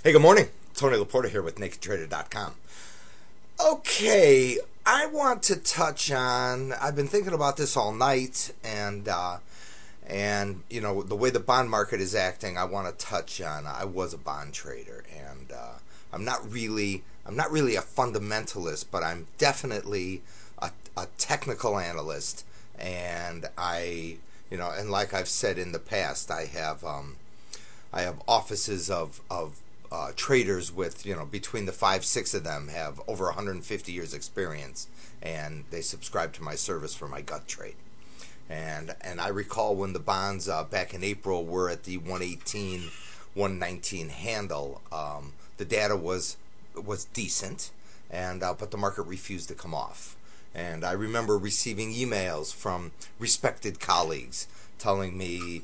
Hey, good morning. Tony LaPorta here with NakedTrader.com. Okay, I want to touch on. I've been thinking about this all night, and the way the bond market is acting. I want to touch on. I was a bond trader, and I'm not really a fundamentalist, but I'm definitely a technical analyst, and and like I've said in the past, I have offices of traders with, between the 5, 6 of them have over 150 years experience, and they subscribe to my service for my gut trade. And I recall when the bonds back in April were at the 118, 119 handle, the data was decent, and but the market refused to come off. And I remember receiving emails from respected colleagues telling me,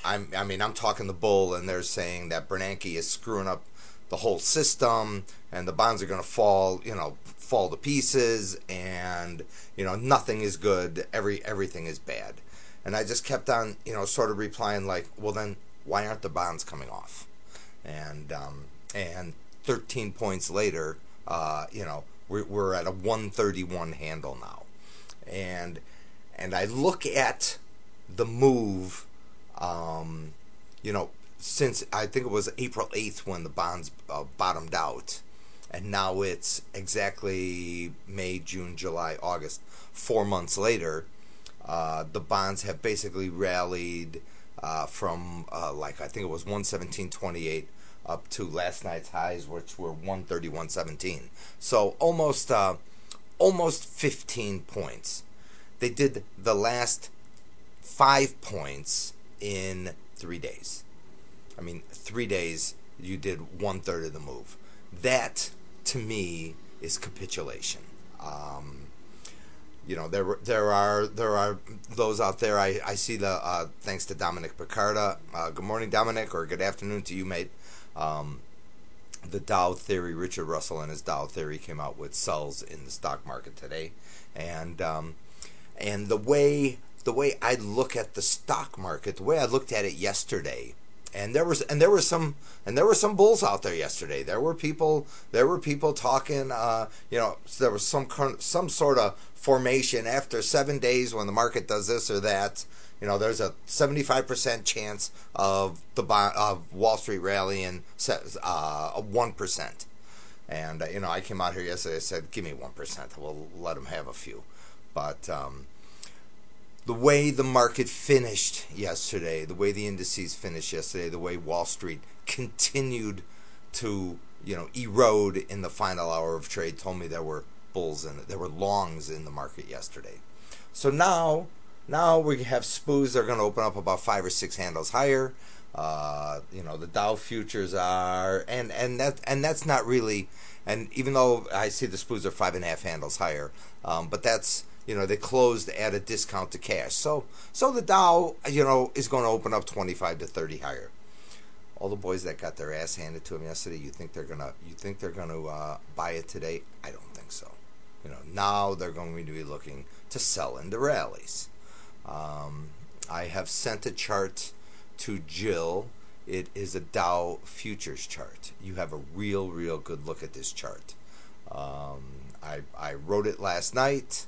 I'm talking the bull, and they're saying that Bernanke is screwing up the whole system, and the bonds are going to fall to pieces, and nothing is good, everything is bad. And I just kept on, sort of replying like, well then, why aren't the bonds coming off? And 13 points later, we're at a 131 handle now, and I look at the move, since I think it was April 8th when the bonds bottomed out, and now it's exactly May, June, July, August, 4 months later. The bonds have basically rallied from I think it was 117.28 up to last night's highs, which were 131.17. So almost 15 points. They did the last 5 points in 3 days. 3 days you did 1/3 of the move. That to me is capitulation. There are those out there. I see the thanks to Dominic Picarda. Good morning, Dominic, or good afternoon to you, mate. The Dow theory, Richard Russell and his Dow theory came out with sells in the stock market today, and the way I look at the stock market, the way I looked at it yesterday, and there were some bulls out there yesterday. There were people talking. There was some sort of formation after 7 days when the market does this or that. There's a 75% chance of Wall Street rallying 1%. And I came out here yesterday. I said, give me 1%. We'll let them have a few. But the way the market finished yesterday, the way the indices finished yesterday, the way Wall Street continued to erode in the final hour of trade, told me there were bulls and there were longs in the market yesterday. So now we have SPOOs. They're going to open up about 5 or 6 handles higher. The Dow futures are, and that's not really, and even though I see the SPOOs are 5.5 handles higher, but that's, they closed at a discount to cash. So the Dow, is going to open up 25 to 30 higher. All the boys that got their ass handed to them yesterday, you think they're gonna buy it today? I don't think so. Now they're going to be looking to sell into rallies. I have sent a chart to Jill. It is a Dow futures chart. You have a real good look at this chart. I wrote it last night.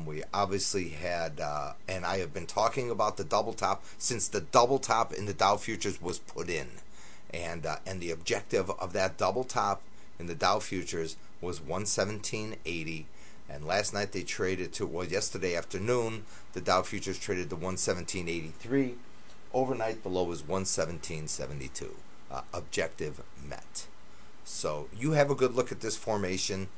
We obviously had, and I have been talking about the double top since the double top in the Dow futures was put in, and the objective of that double top in the Dow futures was 117.80. And last night they traded to, yesterday afternoon, the Dow futures traded to 117.83. Overnight, the low was 117.72. Objective met. So you have a good look at this formation.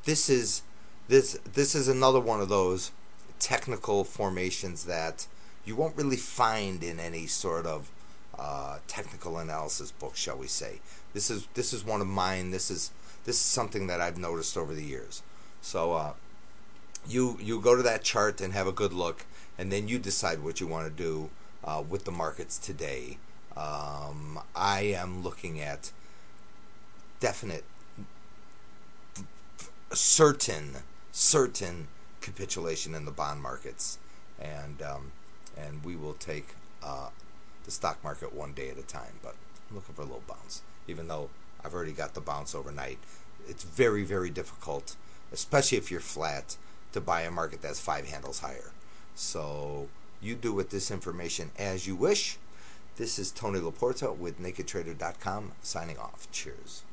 This is another one of those technical formations that you won't really find in any sort of technical analysis book, shall we say. This is one of mine. This is something that I've noticed over the years. So you go to that chart and have a good look, and then you decide what you want to do with the markets today. I am looking at definite, certain capitulation in the bond markets, and we will take the stock market one day at a time. But I'm looking for a little bounce, even though I've already got the bounce overnight. It's very, very difficult, especially if you're flat, to buy a market that's 5 handles higher. So you do with this information as you wish. This is Tony LaPorta with NakedTrader.com signing off. Cheers.